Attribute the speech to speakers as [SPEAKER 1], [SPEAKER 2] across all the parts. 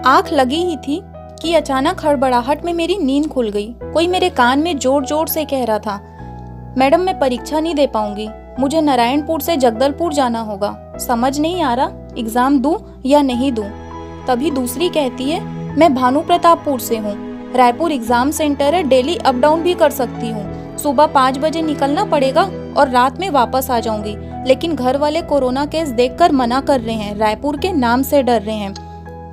[SPEAKER 1] आंख लगी ही थी कि अचानक हड़बड़ाहट में मेरी नींद खुल गई। कोई मेरे कान में जोर जोर से कह रहा था, मैडम मैं परीक्षा नहीं दे पाऊंगी, मुझे नारायणपुर से जगदलपुर जाना होगा। समझ नहीं आ रहा एग्जाम दूं या नहीं दूं। तभी दूसरी कहती है, मैं भानु प्रतापपुर से हूँ, रायपुर एग्जाम सेंटर है, डेली अप डाउन भी कर सकती हूँ। सुबह 5 बजे निकलना पड़ेगा और रात में वापस आ जाऊंगी। लेकिन घर वाले कोरोना केस देखकर मना कर रहे हैं, रायपुर के नाम से डर रहे हैं।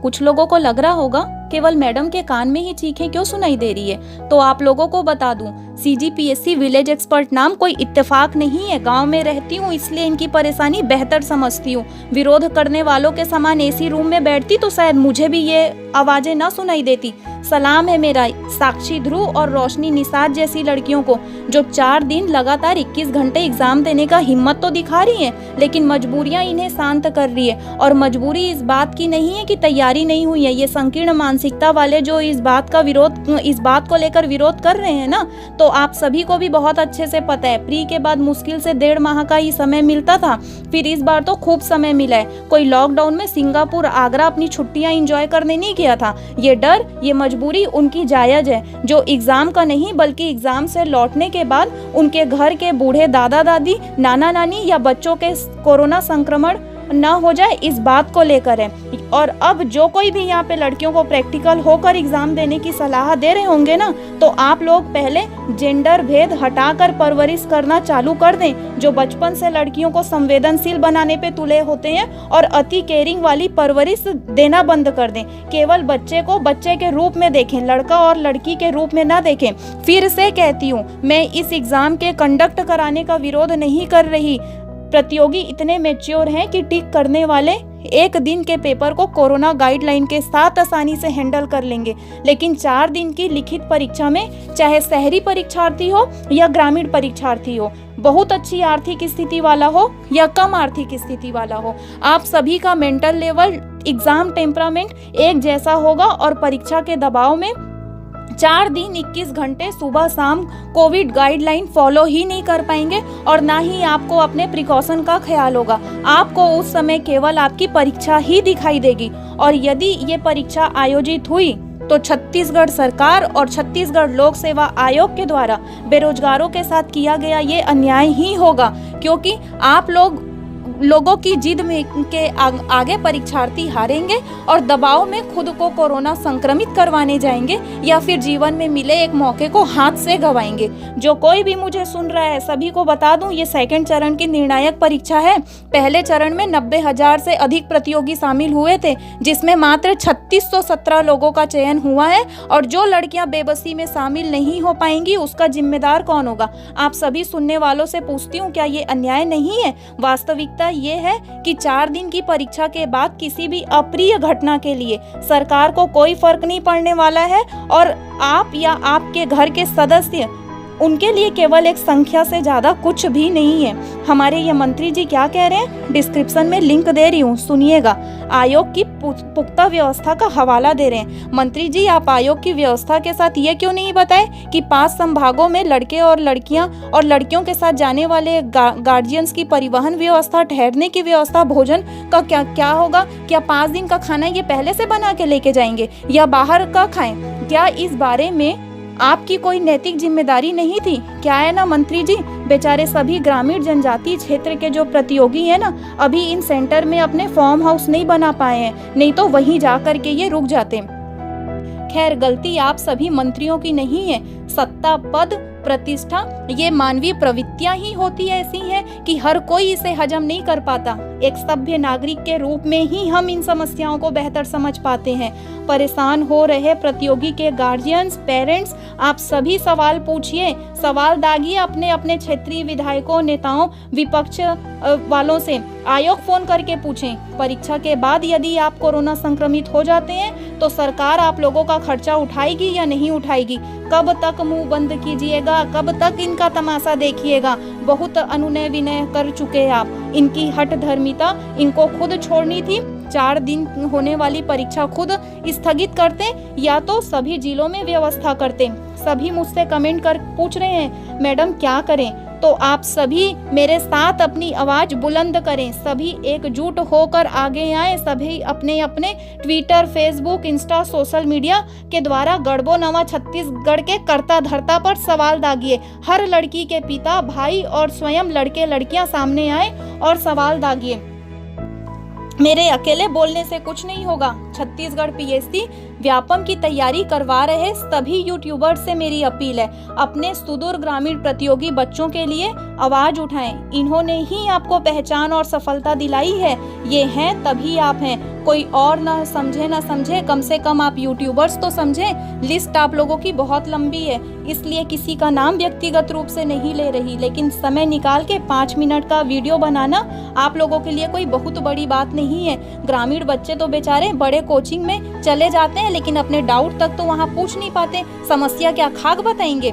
[SPEAKER 1] कुछ लोगों को लग रहा होगा केवल मैडम के कान में ही चीखें क्यों सुनाई दे रही है, तो आप लोगों को बता दूं, CGPSC विलेज एक्सपर्ट नाम कोई इत्तेफाक नहीं है। गांव में रहती हूँ इसलिए इनकी परेशानी बेहतर समझती हूँ। विरोध करने वालों के समान AC रूम में बैठती तो शायद मुझे भी ये आवाजें ना सुनाई देती। सलाम है मेरा साक्षी ध्रुव और रोशनी निषाद जैसी लड़कियों को, जो 4 दिन लगातार 21 घंटे एग्जाम देने का हिम्मत तो दिखा रही हैं, लेकिन मजबूरियां इन्हें शांत कर रही है। और मजबूरी इस बात की नहीं है कि तैयारी नहीं हुई है। ये संकीर्ण मानसिकता वाले जो इस बात को लेकर विरोध कर रहे हैं ना, तो आप सभी को भी बहुत अच्छे से पता है, प्री के बाद मुश्किल से 1.5 माह का ही समय मिलता था, फिर इस बार तो खूब समय मिला है। कोई लॉकडाउन में सिंगापुर आगरा अपनी छुट्टियां एंजॉय करने नहीं गया था। ये डर, ये मजबूरी उनकी जायज है, जो एग्जाम का नहीं बल्कि एग्जाम से लौटने के बाद उनके घर के बूढ़े दादा दादी, नाना नानी या बच्चों के कोरोना संक्रमण ना हो जाए इस बात को लेकर है। और अब जो कोई भी यहाँ पे लड़कियों को प्रैक्टिकल होकर एग्जाम देने की सलाह दे रहे होंगे ना, तो आप लोग पहले जेंडर भेद हटाकर परवरिश करना चालू कर दें। जो बचपन से लड़कियों को संवेदनशील बनाने पे तुले होते हैं और अति केयरिंग वाली परवरिश देना बंद कर दें। केवल बच्चे को बच्चे के रूप में देखें, लड़का और लड़की के रूप में ना देखें। फिर से कहती हूँ, मैं इस एग्जाम के कंडक्ट कराने का विरोध नहीं कर रही। प्रतियोगी इतने मैच्योर हैं कि टिक करने वाले एक दिन के पेपर को कोरोना गाइडलाइन के साथ आसानी से हैंडल कर लेंगे। लेकिन 4 दिन की लिखित परीक्षा में चाहे शहरी परीक्षार्थी हो या ग्रामीण परीक्षार्थी हो, बहुत अच्छी आर्थिक स्थिति वाला हो या कम आर्थिक स्थिति वाला हो, आप सभी का मेंटल लेवल, एग्जाम टेम्परामेंट एक जैसा होगा और परीक्षा के दबाव में 4 दिन 21 घंटे सुबह शाम कोविड गाइडलाइन फॉलो ही नहीं कर पाएंगे और ना ही आपको अपने प्रिकॉशन का ख्याल होगा। आपको उस समय केवल आपकी परीक्षा ही दिखाई देगी। और यदि ये परीक्षा आयोजित हुई तो छत्तीसगढ़ सरकार और छत्तीसगढ़ लोक सेवा आयोग के द्वारा बेरोजगारों के साथ किया गया ये अन्याय ही होगा, क्योंकि आप लोगों की जिद में के आगे परीक्षार्थी हारेंगे और दबाव में खुद को कोरोना संक्रमित करवाने जाएंगे या फिर जीवन में मिले एक मौके को हाथ से गंवाएंगे। जो कोई भी मुझे सुन रहा है सभी को बता दूं, ये 2nd चरण की निर्णायक परीक्षा है। पहले चरण में 90,000 से अधिक प्रतियोगी शामिल हुए थे, जिसमें मात्र 3617 लोगों का चयन हुआ है। और जो लड़कियां बेबसी में शामिल नहीं हो पाएंगी उसका जिम्मेदार कौन होगा? आप सभी सुनने वालों से पूछती हूँ, क्या ये अन्याय नहीं है? वास्तविकता ये है कि 4 दिन की परीक्षा के बाद किसी भी अप्रिय घटना के लिए सरकार को कोई फर्क नहीं पड़ने वाला है और आप या आपके घर के सदस्य, उनके लिए केवल एक संख्या से ज्यादा कुछ भी नहीं है। हमारे ये मंत्री जी क्या कह रहे हैं, डिस्क्रिप्शन में लिंक दे रही हूँ, सुनिएगा। आयोग की पुख्ता व्यवस्था का हवाला दे रहे हैं। मंत्री जी, आप आयोग की व्यवस्था के साथ ये क्यों नहीं बताए कि 5 संभागों में लड़के और लड़कियां और लड़कियों के साथ जाने वाले गार्जियंस की परिवहन व्यवस्था, ठहरने की व्यवस्था, भोजन का क्या होगा? क्या 5 दिन का खाना ये पहले से बना के लेके जाएंगे या बाहर का खाएं? क्या इस बारे में आपकी कोई नैतिक जिम्मेदारी नहीं थी? क्या है ना मंत्री जी, बेचारे सभी ग्रामीण जनजातीय क्षेत्र के जो प्रतियोगी हैं ना, अभी इन सेंटर में अपने फार्म हाउस नहीं बना पाए हैं, नहीं तो वहीं जा कर के ये रुक जाते। खैर, गलती आप सभी मंत्रियों की नहीं है। सत्ता, पद, प्रतिष्ठा, ये मानवीय प्रवृत्तियां ही होती ऐसी हैं कि हर कोई इसे हजम नहीं कर पाता। एक सभ्य नागरिक के रूप में ही हम इन समस्याओं को बेहतर समझ पाते हैं। परेशान हो रहे प्रतियोगी के गार्जियंस, पेरेंट्स, आप सभी सवाल पूछिए, सवाल दागिए अपने अपने क्षेत्रीय विधायकों, नेताओं, विपक्ष वालों से। आयोग फोन करके पूछें, परीक्षा के बाद यदि आप कोरोना संक्रमित हो जाते हैं तो सरकार आप लोगों का खर्चा उठाएगी या नहीं उठाएगी? कब तक मुंह बंद कीजिएगा? कब तक इनका तमाशा देखिएगा? बहुत अनुनय विनय कर चुके हैं आप। इनकी हठ धर्मिता इनको खुद छोड़नी थी। 4 दिन होने वाली परीक्षा खुद स्थगित करते या तो सभी जिलों में व्यवस्था करते। सभी मुझसे कमेंट कर पूछ रहे हैं, मैडम क्या करें? तो आप सभी मेरे साथ अपनी आवाज़ बुलंद करें, सभी एकजुट होकर आगे आएं, सभी अपने अपने Twitter, Facebook, Insta, social media के द्वारा गढ़बो नवा छत्तीसगढ़ के कर्ता धर्ता पर सवाल दागिए। हर लड़की के पिता, भाई और स्वयं लड़के लड़कियां सामने आए और सवाल दागिए। मेरे अकेले बोलने से कुछ नहीं होगा। छत्तीसगढ़ पीएससी व्यापम की तैयारी करवा रहे सभी यूट्यूबर्स से मेरी अपील है, अपने सुदूर ग्रामीण प्रतियोगी बच्चों के लिए आवाज उठाएं। इन्होंने ही आपको पहचान और सफलता दिलाई है। ये हैं तभी आप हैं। कोई और ना समझे, कम से कम आप यूट्यूबर्स तो समझें। लिस्ट आप लोगों की बहुत लंबी है, इसलिए किसी का नाम व्यक्तिगत रूप से नहीं ले रही, लेकिन समय निकाल के 5 मिनट का वीडियो बनाना आप लोगों के लिए कोई बहुत बड़ी बात नहीं है। ग्रामीण बच्चे तो बेचारे बड़े कोचिंग में चले जाते हैं, लेकिन अपने डाउट तक तो वहाँ पूछ नहीं पाते। समस्या क्या खाक बताएंगे?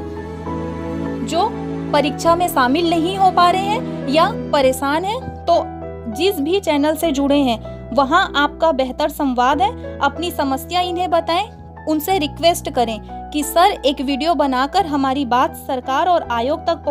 [SPEAKER 1] जो परीक्षा में शामिल नहीं हो पा रहे हैं या परेशान हैं, तो जिस भी चैनल से जुड़े हैं वहाँ आपका बेहतर संवाद है। अपनी समस्या इन्हें बताएं, उनसे रिक्वेस्ट करें कि सर एक वीडियो बनाकर हमारी बात सरकार और आयोग तक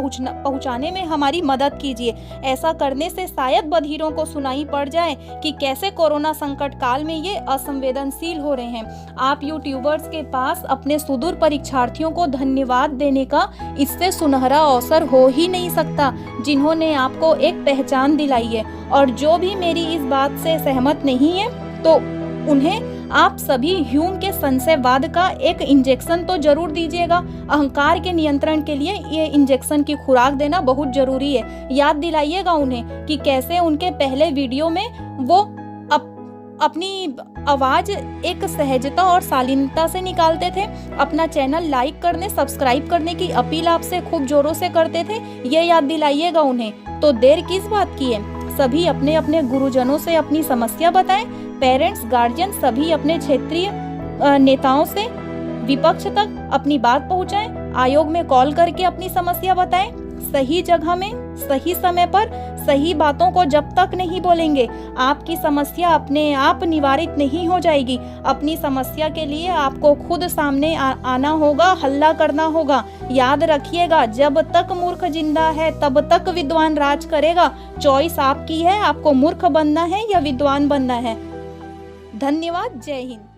[SPEAKER 1] पहुंचाने में हमारी मदद कीजिए। ऐसा करने से शायद बधिरों को सुनाई पड़ जाए कि कैसे कोरोना संकट काल में ये असंवेदनशील हो रहे हैं। आप यूट्यूबर्स के पास अपने सुदूर परीक्षार्थियों को धन्यवाद देने का इससे सुनहरा अवसर हो ही नहीं सकता, जिन्होंने आपको एक पहचान दिलाई है। और जो भी मेरी इस बात से सहमत नहीं है, तो उन्हें आप सभी ह्यूम के संशयवाद का एक इंजेक्शन तो जरूर दीजिएगा। अहंकार के नियंत्रण के लिए ये इंजेक्शन की खुराक देना बहुत जरूरी है। याद दिलाइएगा उन्हें कि कैसे उनके पहले वीडियो में वो अपनी आवाज एक सहजता और शालीनता से निकालते थे। अपना चैनल लाइक करने, सब्सक्राइब करने की अपील आपसे खूब जोरों से करते थे। ये याद दिलाइएगा उन्हें। तो देर किस बात की है? सभी अपने अपने गुरुजनों से अपनी समस्या बताएं। पेरेंट्स, गार्जियन सभी अपने क्षेत्रीय नेताओं से विपक्ष तक अपनी बात पहुंचाएं। आयोग में कॉल करके अपनी समस्या बताएं। सही जगह में, सही समय पर सही बातों को जब तक नहीं बोलेंगे, आपकी समस्या अपने आप निवारित नहीं हो जाएगी। अपनी समस्या के लिए आपको खुद सामने आना होगा, हल्ला करना होगा। याद रखिएगा, जब तक मूर्ख जिंदा है तब तक विद्वान राज करेगा। चॉइस आपकी है, आपको मूर्ख बनना है या विद्वान बनना है। धन्यवाद। जय हिंद।